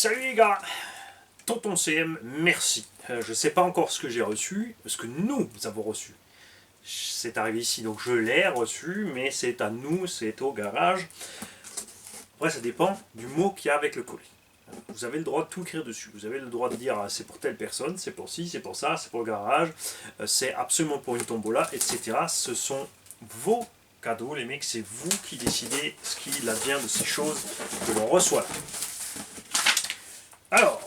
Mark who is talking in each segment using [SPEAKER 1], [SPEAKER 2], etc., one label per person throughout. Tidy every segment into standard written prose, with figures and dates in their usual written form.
[SPEAKER 1] Salut les gars, Tonton CM, merci. Je ne sais pas encore ce que j'ai reçu, ce que nous avons reçu. C'est arrivé ici, donc je l'ai reçu, mais c'est à nous, c'est au garage. Après, ça dépend du mot qu'il y a avec le colis. Vous avez le droit de tout écrire dessus. Vous avez le droit de dire c'est pour telle personne, c'est pour ci, c'est pour ça, c'est pour le garage, c'est absolument pour une tombola, etc. Ce sont vos cadeaux, les mecs, c'est vous qui décidez ce qu'il advient de ces choses que l'on reçoit là. Alors,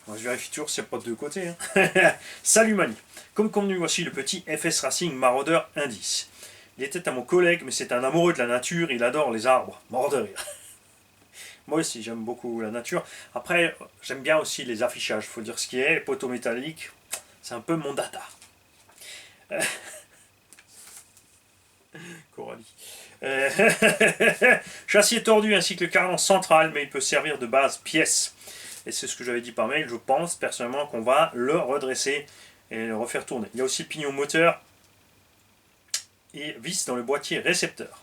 [SPEAKER 1] je vérifie toujours s'il n'y a pas de deux côtés. Hein. Salut Mani. Comme convenu, voici le petit FS Racing Maraudeur Indice. Il était à mon collègue, mais c'est un amoureux de la nature, il adore les arbres. Mort de rire. Moi aussi, j'aime beaucoup la nature. Après, j'aime bien aussi les affichages. Il faut dire ce qui est, les poteaux métalliques, c'est un peu mon data. Coralie. Châssis tordu ainsi que le cardan central, mais il peut servir de base pièce. Et c'est ce que j'avais dit par mail, je pense personnellement qu'on va le redresser et le refaire tourner. Il y a aussi le pignon moteur et vis dans le boîtier récepteur.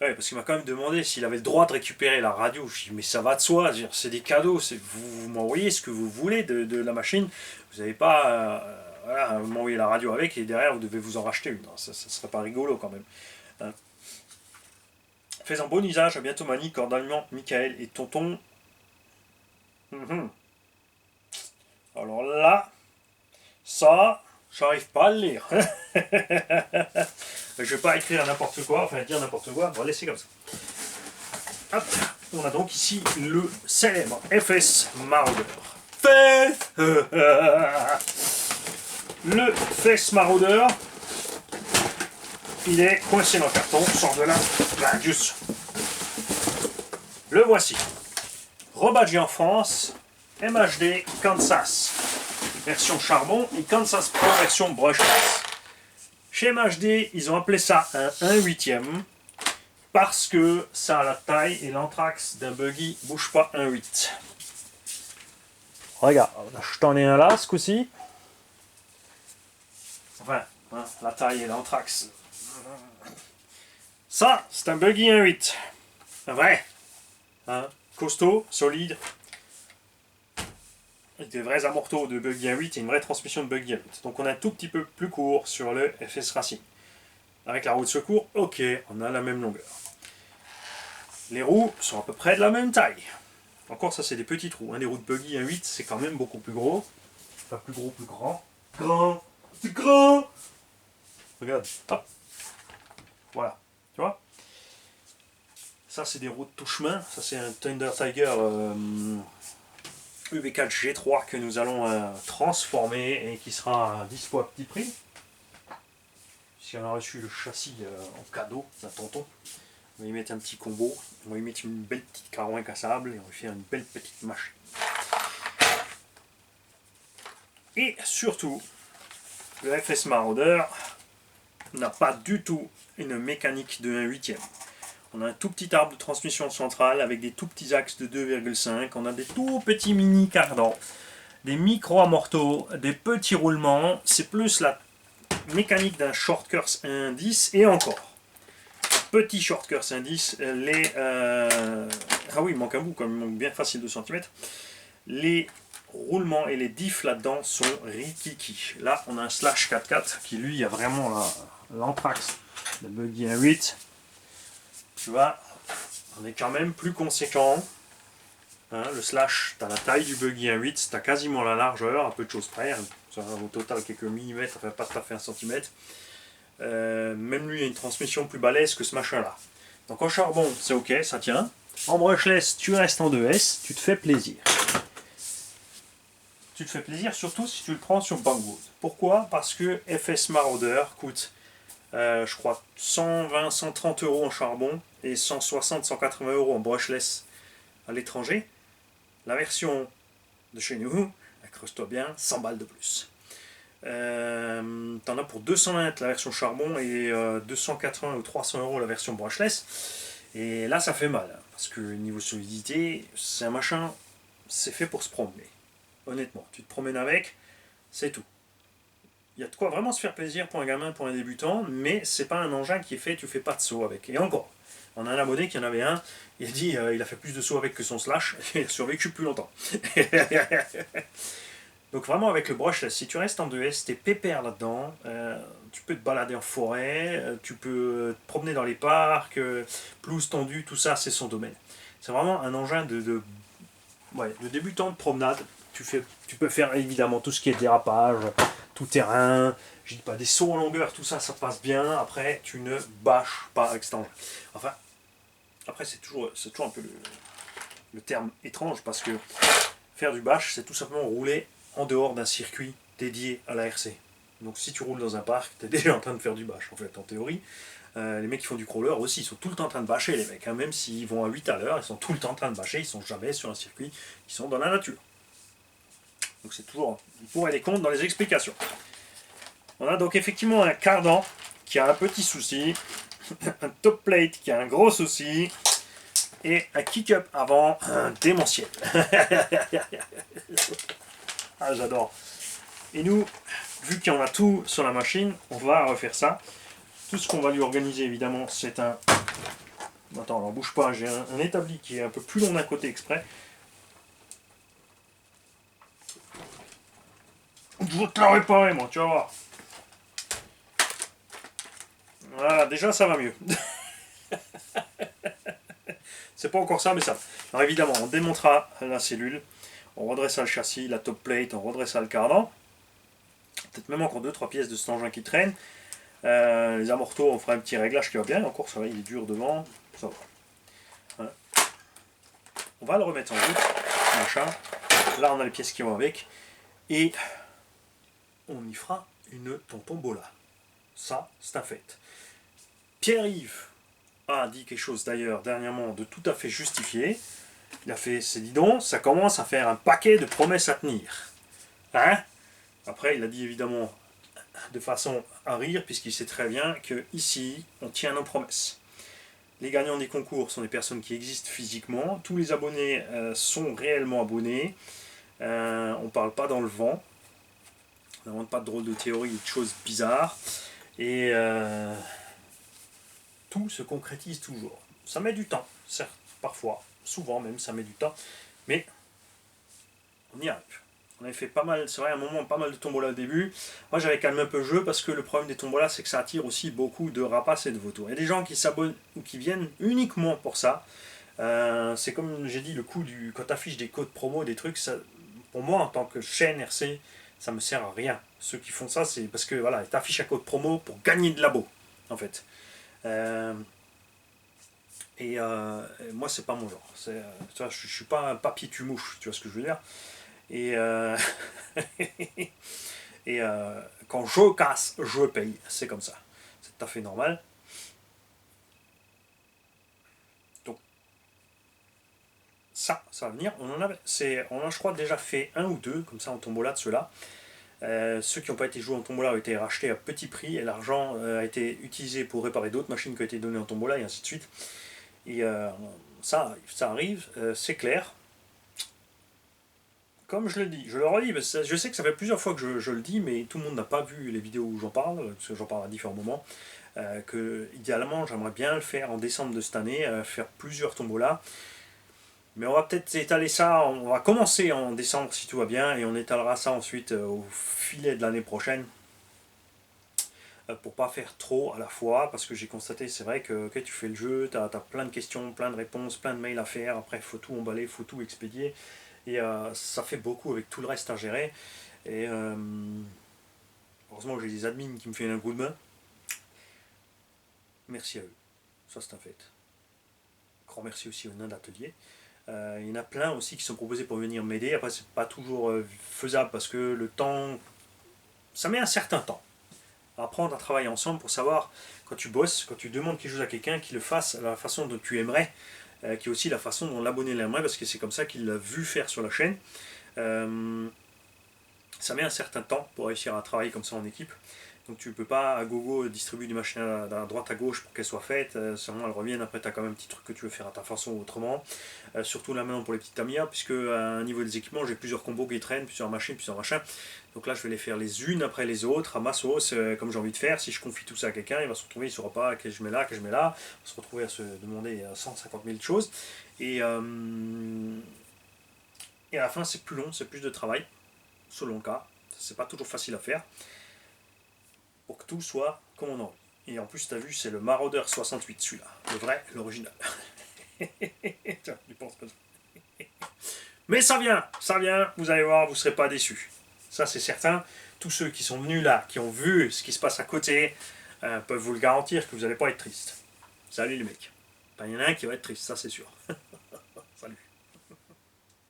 [SPEAKER 1] Ouais, parce qu'il m'a quand même demandé s'il avait le droit de récupérer la radio. Je dis mais ça va de soi, c'est des cadeaux, vous m'envoyez ce que vous voulez de la machine. Vous n'avez pas voilà, m'envoyer la radio avec et derrière vous devez vous en racheter une. Ça serait pas rigolo quand même. Hein. Faisant bon usage, à bientôt Mani, cordialement Michael et Tonton. Alors là, ça, j'arrive pas à le lire. Je vais pas écrire n'importe quoi, enfin dire n'importe quoi, on va laisser comme ça. Hop, on a donc ici le célèbre FS Marauder. Le FS Marauder, il est coincé dans le carton, sort de là, juste. Le voici. Rebadgé en France, MHD Kansas, version charbon, et Kansas Pro version brushless. Chez MHD, ils ont appelé ça un 1/8 parce que ça a la taille et l'anthrax d'un buggy bouge pas 1/8. Regarde, je t'en ai un là ce coup-ci. Enfin, hein, la taille et l'anthrax. Ça, c'est un buggy 1/8. Un vrai. Hein, costaud, solide. Avec des vrais amortaux de buggy 1/8 et une vraie transmission de buggy 1/8. Donc on est un tout petit peu plus court sur le FS Racing. Avec la roue de secours, ok, on a la même longueur. Les roues sont à peu près de la même taille. Encore ça c'est des petites roues. Hein. Des roues de buggy 1/8 c'est quand même beaucoup plus gros. Enfin plus gros, plus grand. Grand, c'est grand. Regarde, hop. Voilà, tu vois. Ça c'est des roues de tout chemin. Ça c'est un Thunder Tiger UV4 G3 que nous allons transformer et qui sera à 10 fois petit prix. Puisqu'on a reçu le châssis en cadeau d'un tonton. On va y mettre un petit combo, on va y mettre une belle petite carouin cassable et on va faire une belle petite machine. Et surtout, le FS Marauder n'a pas du tout une mécanique de 1/8. On a un tout petit arbre de transmission centrale avec des tout petits axes de 2,5. On a des tout petits mini cardans, des micro amortos, des petits roulements. C'est plus la mécanique d'un short curse 1.10 et encore. Petit short curse indice, ah oui, il manque un bout quand même, il manque bien facile 2 cm. Les roulements et les diffs là-dedans sont rikiki. Là, on a un slash 4x4 qui lui a vraiment l'anthrax de buggy 1/8. Tu vois, on est quand même plus conséquent. Hein, le slash, tu as la taille du buggy 1/8, tu as quasiment la largeur, à peu de choses près. Au total, quelques millimètres, enfin pas tout à fait 1 cm. Même lui a une transmission plus balèze que ce machin là. Donc en charbon c'est ok, ça tient. En brushless tu restes en 2S, tu te fais plaisir. Tu te fais plaisir surtout si tu le prends sur Banggood. Pourquoi? Parce que FS Marauder coûte je crois 120-130 € en charbon et 160-180 € en brushless à l'étranger. La version de chez nous, accroche-toi bien, 100 balles de plus. T'en as pour 220 la version charbon et 280 ou 300 € la version brushless. Et là ça fait mal, hein, parce que niveau solidité, c'est un machin, c'est fait pour se promener. Honnêtement, tu te promènes avec, c'est tout. Il y a de quoi vraiment se faire plaisir pour un gamin, pour un débutant, mais c'est pas un engin qui est fait, tu fais pas de saut avec. Et encore, On a un abonné qui en avait un, il a dit il a fait plus de sauts avec que son slash, et il a survécu plus longtemps. Donc vraiment avec le brush, si tu restes en 2S, t'es pépère là-dedans, tu peux te balader en forêt, tu peux te promener dans les parcs, pelouse tendue, tout ça c'est son domaine. C'est vraiment un engin de débutant de promenade. Tu peux faire évidemment tout ce qui est dérapage, tout terrain, je dis pas des sauts en longueur, tout ça, ça passe bien. Après, tu ne bâches pas avec cet engin. Enfin, après c'est toujours un peu le terme étrange parce que faire du bâche, c'est tout simplement rouler en dehors d'un circuit dédié à la RC. Donc si tu roules dans un parc, tu es déjà en train de faire du bâche, en fait, en théorie. Les mecs qui font du crawler aussi, ils sont tout le temps en train de bâcher, les mecs. Hein. Même s'ils vont à 8 à l'heure, ils sont tout le temps en train de bâcher, ils sont jamais sur un circuit, ils sont dans la nature. Donc c'est toujours pour et les comptes dans les explications. On a donc effectivement un cardan qui a un petit souci, un top plate qui a un gros souci, et un kick-up avant démentiel. Ah, j'adore. Et nous, vu qu'il y en a tout sur la machine, on va refaire ça. Tout ce qu'on va lui organiser, évidemment, c'est un... Attends, alors bouge pas, j'ai un établi qui est un peu plus long d'un côté exprès. Je vais te la réparer, moi, tu vas voir. Voilà, déjà, ça va mieux. C'est pas encore ça, mais ça va. Alors évidemment, on démontera la cellule, on redressera le châssis, la top plate, on redressera le cardan. Peut-être même encore 2-3 pièces de cet engin qui traînent. Les amortos, on fera un petit réglage qui va bien. Encore, ça va, il est dur devant. Ça va. Voilà. On va le remettre en route. Machin. Là, on a les pièces qui vont avec. Et on y fera une tombola. Ça, c'est un fait. Pierre-Yves a dit quelque chose d'ailleurs dernièrement de tout à fait justifié. Il a fait, c'est dit donc, ça commence à faire un paquet de promesses à tenir. Hein? Après, il a dit évidemment de façon à rire, puisqu'il sait très bien que ici, on tient nos promesses. Les gagnants des concours sont des personnes qui existent physiquement. Tous les abonnés sont réellement abonnés. On ne parle pas dans le vent. On n'invente pas de drôles de théories ou de choses bizarres. Et tout se concrétise toujours. Ça met du temps, certes, parfois, souvent même, ça met du temps. Mais on y arrive. On avait fait pas mal, c'est vrai, à un moment, pas mal de tombola au début. Moi, j'avais calmé un peu le jeu parce que le problème des tombolas, c'est que ça attire aussi beaucoup de rapaces et de vautours. Il y a des gens qui s'abonnent ou qui viennent uniquement pour ça. C'est comme j'ai dit, le coup du. Quand tu affiches des codes promo, des trucs, ça, pour moi, en tant que chaîne RC, ça me sert à rien. Ceux qui font ça, c'est parce que voilà, tu affiches un code promo pour gagner de labo, en fait. Moi, c'est pas mon genre. Je suis pas un papier tu-mouche, tu vois ce que je veux dire. Et, quand je casse, je paye. C'est comme ça. C'est tout à fait normal. Donc, ça va venir. On en a, je crois, déjà fait un ou deux, comme ça, en tombola de ceux-là. Ceux qui n'ont pas été joués en tombola ont été rachetés à petit prix et l'argent a été utilisé pour réparer d'autres machines qui ont été données en tombola et ainsi de suite. Et ça arrive, c'est clair. Comme je le dis, je le redis, parce que je sais que ça fait plusieurs fois que je le dis, mais tout le monde n'a pas vu les vidéos où j'en parle, parce que j'en parle à différents moments, que idéalement j'aimerais bien le faire en décembre de cette année, faire plusieurs tombolas. Mais on va peut-être étaler ça, on va commencer en décembre si tout va bien, et on étalera ça ensuite au filet de l'année prochaine, pour pas faire trop à la fois, parce que j'ai constaté, c'est vrai que tu fais le jeu, tu as plein de questions, plein de réponses, plein de mails à faire, après il faut tout emballer, il faut tout expédier. Et ça fait beaucoup avec tout le reste à gérer. Et heureusement que j'ai des admins qui me font un coup de main. Merci à eux. Ça, c'est un fait. Grand merci aussi aux nains d'atelier. Il y en a plein aussi qui sont proposés pour venir m'aider. Après, c'est pas toujours faisable parce que le temps. Ça met un certain temps à apprendre à travailler ensemble pour savoir quand tu bosses, quand tu demandes quelque chose à quelqu'un, qu'il le fasse à la façon dont tu aimerais. Qui est aussi la façon dont l'abonné l'aimerait, parce que c'est comme ça qu'il l'a vu faire sur la chaîne. Ça met un certain temps pour réussir à travailler comme ça en équipe, Donc tu peux pas à gogo distribuer des machines à droite à gauche pour qu'elles soient faites, seulement elles reviennent, après tu as quand même un petit truc que tu veux faire à ta façon ou autrement. Surtout là maintenant pour les petites Tamiya, puisque à un niveau des équipements j'ai plusieurs combos qui traînent, plusieurs machines, plusieurs machins. Donc là je vais les faire les unes après les autres, à ma sauce, comme j'ai envie de faire. Si je confie tout ça à quelqu'un, il va se retrouver, il ne saura pas que je mets là, que je mets là. Il va se retrouver à se demander 150 000 choses. Et à la fin c'est plus long, c'est plus de travail, selon le cas. C'est pas toujours facile à faire pour que tout soit comme on a envie. Et en plus, tu as vu, c'est le Marauder 68, celui-là. Le vrai, l'original. Tiens, tu penses pas. Mais ça vient, vous allez voir, vous ne serez pas déçus. Ça, c'est certain. Tous ceux qui sont venus là, qui ont vu ce qui se passe à côté, peuvent vous le garantir que vous n'allez pas être triste. Salut les mecs. Il y en a un qui va être triste, ça c'est sûr.